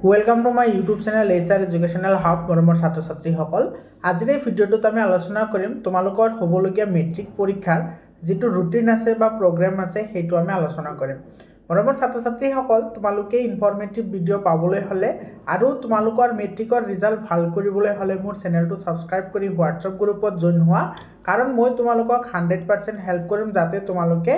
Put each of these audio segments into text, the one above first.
welcome to my YouTube channel HR educational hub মৰমৰ ছাত্ৰ ছাত্ৰীসকল আজিৰ এই ভিডিঅ'টোত আমি আলোচনা কৰিম তোমালোকৰ হ'বলগীয়া মেট্ৰিক পৰীক্ষাৰ যেটো ৰুটিন আছে বা প্ৰগ্ৰাম আছে হেতু আমি আলোচনা কৰিম মৰমৰ ছাত্ৰ ছাত্ৰীসকল তোমালোকে ইনফৰমেটিভ ভিডিঅ' পাবলৈ হলে আৰু তোমালোকৰ মেট্ৰিকৰ ৰিজাল্ট ভাল কৰিবলৈ হলে মোৰ চেনেলটো সাবস্ক্ৰাইব কৰি WhatsApp গ্ৰুপত জয়েন হোৱা কাৰণ মই তোমালোকক 100% হেল্প কৰিম যাতে তোমালোকে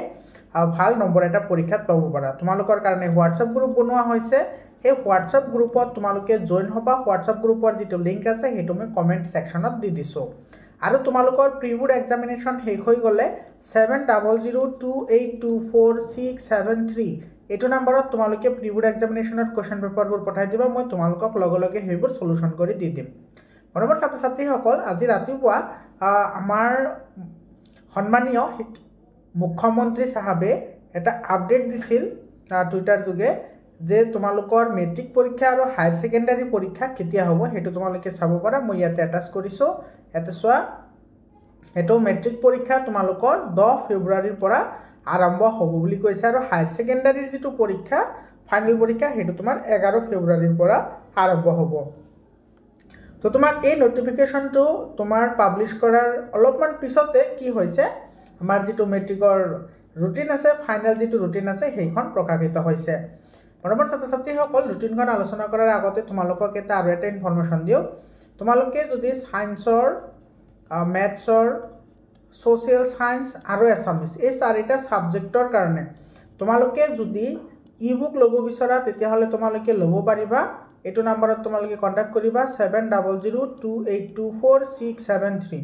ভাল নম্বৰ এটা পৰীক্ষাত পাব পাৰা তোমালোকৰ কাৰণে WhatsApp গ্ৰুপ বনোৱা হৈছে এই WhatsApp গ্ৰুপত তোমালোকে জয়েন হবা WhatsApp গ্ৰুপৰ যেটো লিংক আছে হেতু মই কমেন্ট সেকশনত দি দিছো আৰু তোমালোকৰ প্ৰি-বোৰ্ড এক্সামিনেশন শেষ হৈ গলে 7002824673 এটো নম্বৰত তোমালোকে প্ৰি-বোৰ্ড এক্সামিনেশনৰ কোৱেশ্চন পেপাৰবোৰ পঠাই দিবা মই তোমালোকক লগে হেবোৰ সলিউশন কৰি দি দিম মৰমৰ ছাত্ৰ ছাত্ৰীসকল আজি ৰাতিপুৱা আমাৰ সন্মানীয় মুখ্যমন্ত্ৰী সাহেবে এটা আপডেট দিছিল টুইটাৰ যোগে যে তোমালোকৰ মেট্ৰিক পৰীক্ষা আৰু হায়াৰ সেকেন্ডাৰী পৰীক্ষা কেতিয়া হ'ব হেতু তোমালোকে চাব পাৰা মই ইয়াতে অ্যাটাচ কৰিছো এতে সোৱা হেতু মেট্ৰিক পৰীক্ষা তোমালোকৰ 10 ফেব্ৰুৱাৰীৰ পৰা আৰম্ভ হ'ব বুলি কৈছে আৰু হায়াৰ সেকেন্ডাৰীৰ যেটো পৰীক্ষা ফাইনাল পৰীক্ষা হেতু তোমাৰ 11 ফেব্ৰুৱাৰীৰ পৰা আৰম্ভ হ'ব তো তোমাৰ এই নোটিফিকেশনটো তোমাৰ পাবলিশ কৰাৰ অলপমান পিছতে কি হৈছে আমাৰ যেটো মেট্ৰিকৰ ৰুটিন আছে ফাইনাল যেটো ৰুটিন আছে হেইখন প্ৰকাশিত হৈছে মৰমৰ ছাত্ৰ ছাত্ৰীসকল ৰুটিনখন আলোচনা কৰাৰ আগতে তোমালোকক এটা আৰু এটা ইনফৰমেশন দিও তোমালোকে যদি সায়েন্সৰ ম্যাথছৰ সোশ্যাল সায়েন্স আৰু এছামিস এই চাৰিটা সাবজেক্টৰ কাৰণে তোমালোকে যদি ই-বুক ল'ব বিচৰা তেতিয়া হলে তোমালোকে ল'ব পাৰিবা এটো নম্বৰত তোমালোকে কন্টাক্ট কৰিবা 7002824673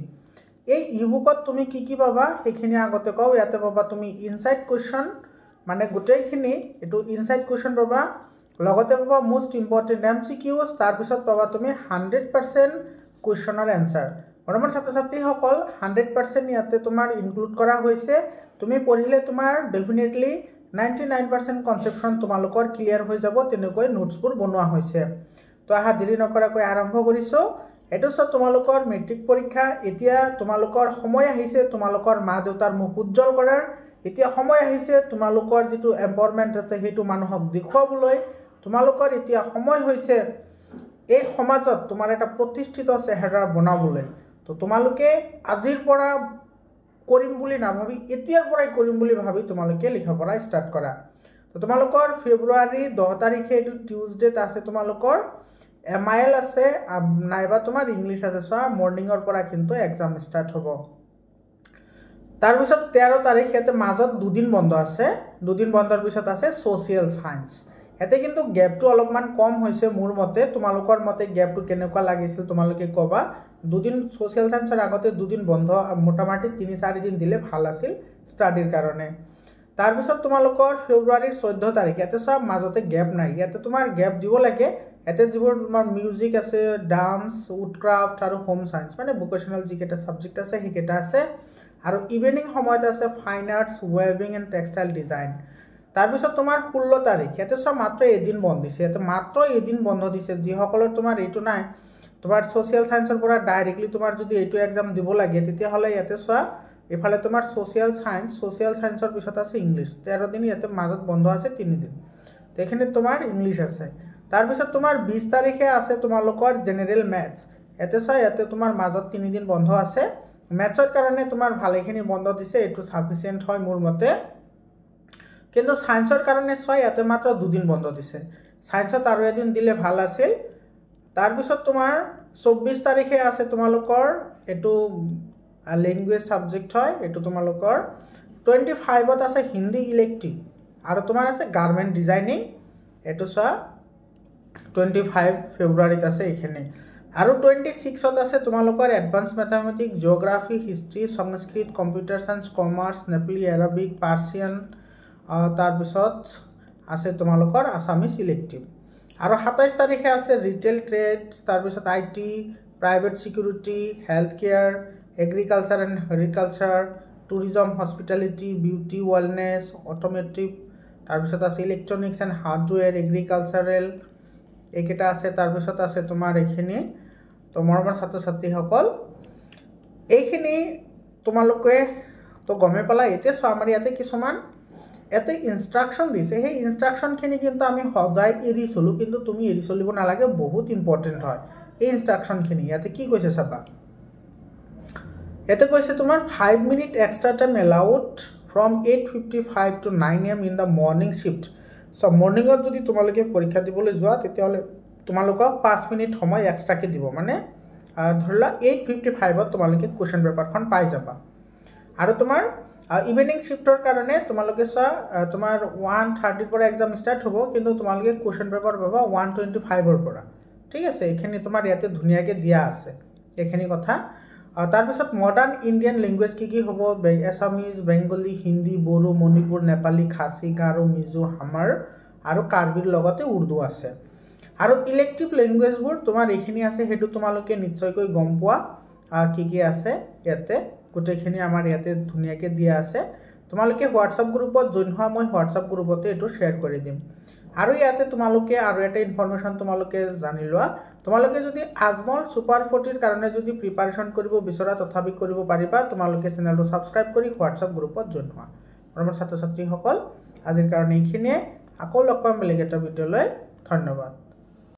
এই ই-বুকত তুমি কি পাবা হেখিনি আগতে কও ইয়াতে পাবা তুমি ইনসাইড কোৱেশ্চন মানে গোটেইখিনি এটো ইনসাইড কোৱেশ্চন পাবা লগতে পাবা মোস্ট ইম্পৰ্টেন্ট MCQs তাৰ পিছত পাবা তুমি 100% কোৱেশ্চনৰ আনসাৰ মৰমৰ ছাত্ৰ ছাত্ৰীসকল 100% ইয়াতে তোমাৰ ইনক্লুড কৰা হৈছে তুমি পঢ়িলে তোমাৰ ডেফিনেটলি 99% কনসেপচন তোমালোকৰ ক্লিয়াৰ হৈ যাব তেনেকৈ নোটছবোৰ বনোৱা হৈছে তো আহা দেৰি নকৰাকৈ আৰম্ভ কৰিছো এটো সব তোমালোকৰ মেট্ৰিক পৰীক্ষা এতিয়া তোমালোকৰ সময় আহিছে তোমালোকৰ মা দেউতাৰ মুখ উজ্জ্বল কৰাৰ এতিয়া সময় আহিছে তোমালোকৰ যেটো এম্পাৱৰমেন্ট আছে হেতু মানুহক দেখুৱাবলৈ তোমালোকৰ এতিয়া সময় হৈছে এই সমাজত তোমাৰ এটা প্ৰতিষ্ঠিত চেহেৰা বনাবলৈ তো তোমালোকে আজিৰ পৰা কৰিম বুলি নাভাবি এতিয়াৰ পৰাই কৰিম বুলি ভাবি তোমালোকে লিখা পঢ়া ষ্টাৰ্ট কৰা তো তোমালোকৰ ফেব্ৰুৱাৰী 10 তাৰিখে এটো টিউজডেত আছে তোমালোকৰ MIL আছে নাইবা তোমাৰ ইংলিশ আছে সো মৰ্নিংৰ পৰা কিন্তু এক্সাম ষ্টাৰ্ট হ'ব তাৰ পিছত 13 তাৰিখেতে মাজত দুদিন বন্ধ আছে দুদিন বন্ধৰ পিছত আছে সোশ্যাল সায়েন্স এতে কিন্তু গ্যাপটো অলপমান কম হৈছে মোৰ মতে তোমালোকৰ মতে গ্যাপটো কেনেকুৱা লাগিছিল তোমালোকে কবা দুদিন সোশ্যাল সায়েন্সৰ আগতে দুদিন বন্ধ মোটামুটি 3-4 দিন দিলে ভাল আছিল ষ্টাডিৰ কাৰণে তাৰ পিছত তোমালোকৰ ফেব্ৰুৱাৰীৰ 14 তাৰিখ এতে সব মাজতে গ্যাপ নাই ইয়াতে তোমাৰ গ্যাপ দিব লাগে এতে যিবোৰ তোমাৰ মিউজিক আছে ডান্স উডক্ৰাফট আৰু হোম সায়েন্স মানে ভোকেশনাল যিকেটা সাবজেক্ট আছে হেকেটা আছে আৰু ইভিনিং সময়ত আছে fine arts weaving and textile design তাৰ পিছত তোমাৰ 16 তাৰিখ এতে সব মাত্ৰ এদিন বন্ধ দিছে এতে মাত্ৰ এদিন বন্ধ দিছে যি সকলৰ তোমাৰ এটো নাই তোমাৰ সোশ্যাল সায়েন্সৰ পৰা ডাইৰেক্টলি তোমাৰ যদি এটো এক্সাম দিব লাগে তেতিয়া হলে ইয়াতে সোৱা এফালে তোমাৰ সোশ্যাল সায়েন্সৰ পিছত আছে ইংলিশ 13 দিন ইয়াতে মাজত বন্ধ আছে 3 দিন তেখেনে তোমাৰ ইংলিশ আছে তাৰ পিছত তোমাৰ 20 তাৰিখে আছে তোমালোকৰ জেনাৰেল ম্যাথছ এতে সোৱা ইয়াতে তোমাৰ মাজত 3 দিন বন্ধ আছে ম্যাথছৰ কাৰণে তোমাৰ ভালেখিনি বন্ধ দিছে এটো সাফিসিয়েন্ট হয় মোৰ মতে কিন্তু সায়েন্সৰ কাৰণে সোৱা ইয়াতে মাত্ৰ 2 দিন বন্ধ দিছে সায়েন্সত আৰু এদিন দিলে ভাল আছিল তাৰ পিছত তোমাৰ 24 তাৰিখে আছে তোমালোকৰ এটো ল্যাঙ্গুৱেজ সাবজেক্ট হয় এটো তোমালোকৰ 25 ত আছে হিন্দী ইলেক্টিভ আৰু তোমাৰ আছে গাৰ্মেন্ট ডিজাইনিং এটো সোৱা 25 ফেব্ৰুৱাৰীত আছে এখানে আৰু 26 ত আছে তোমালোকৰ এডভান্স ম্যাথমেটিক্স জিওগ্ৰাফি হিষ্ট্ৰি সংস্কৃত কম্পিউটাৰ সায়েন্স কমাৰ্স নেপালী আৰবিক পাৰ্সিয়ান তাৰ পিছত আছে তোমালোকৰ আসামিজ ইলেক্টিভ আৰু 27 তাৰিখে আছে ৰিটেল ট্ৰেড তাৰ পিছত IT private security health care agriculture and horticulture tourism hospitality beauty wellness automotive তাৰ পিছত আছে ইলেক্ট্ৰনিক্স এণ্ড হাৰ্ডৱেৰ এগ্ৰিকালচাৰেল একেটা আছে তাৰ পিছত আছে তোমাৰ এখিনি তো মৰমৰ ছাত্ৰ ছাত্ৰীসকল এইখিনি তোমালোকে তো গমে পালা এতে সো আমাৰ ইয়াতে কিছুমান ইয়াতে ইনষ্ট্ৰাকশ্যন দিছে সেই ইনষ্ট্ৰাকশ্যনখিনি কিন্তু আমি সদায় এৰি চলোঁ কিন্তু তুমি এৰি চলিব নালাগে বহুত ইম্পৰ্টেণ্ট হয় এই ইনষ্ট্ৰাকশ্যনখিনি ইয়াতে কি কৈছে চাবা ইয়াতে কৈছে তোমাৰ 5 minute extra time allowed from 8:55 to 9 AM in the morning shift চ' মৰ্নিঙত যদি তোমালোকে পৰীক্ষা দিবলৈ যোৱা তেতিয়াহ'লে তোমালোকক 5 মিনিট সময় এক্সট্ৰাকৈ দিব মানে ধৰি লোৱা 8:55ত তোমালোকে কুৱেশ্যন পেপাৰখন পাই যাবা আৰু তোমাৰ ইভিনিং শিফ্টৰ কাৰণে তোমালোকে চোৱা তোমাৰ 1:30 পৰা এক্সাম ষ্টাৰ্ট হ'ব কিন্তু তোমালোকে কুৱেশ্যন পেপাৰ পাবা 1:25ৰ পৰা ঠিক আছে এইখিনি তোমাৰ ইয়াতে ধুনীয়াকৈ দিয়া আছে এইখিনি কথা তাৰপিছত মডাৰ্ণ ইণ্ডিয়ান লেংগুৱেজ কি কি হ'ব এছামিজ বেংগলী হিন্দী বড়ো মণিপুৰ নেপালী খাচী গাৰো মিজো হামাৰ আৰু কাৰ্বিৰ লগতে উৰ্দু আছে আৰু ইলেক্টিভ লেংগুৱেজবোৰ তোমাৰ এইখিনি আছে সেইটো তোমালোকে নিশ্চয়কৈ গম পোৱা কি কি আছে ইয়াতে গোটেইখিনি আমাৰ ইয়াতে ধুনীয়াকৈ দিয়া আছে তোমালোকে হোৱাটছআপ গ্ৰুপত জইন হোৱা মই হোৱাটছআপ গ্ৰুপতে এইটো শ্বেয়াৰ কৰি দিম আৰু ইয়াতে তোমালোকে আৰু এটা ইনফৰমেশ্যন তোমালোকে জানি লোৱা তোমালোকে যদি আজমল সুপাৰ 40ৰ কাৰণে যদি প্ৰিপাৰেশ্যন কৰিব বিচৰা তথাপি কৰিব পাৰিবা তোমালোকে চেনেলটো ছাবস্ক্ৰাইব কৰি হোৱাটছআপ গ্ৰুপত জইন হোৱা আমাৰ ছাত্ৰ ছাত্ৰীসকল আজিৰ কাৰণে এইখিনিয়ে আকৌ লগ পাম বেলেগ এটা ভিডিঅ'লৈ ধন্যবাদ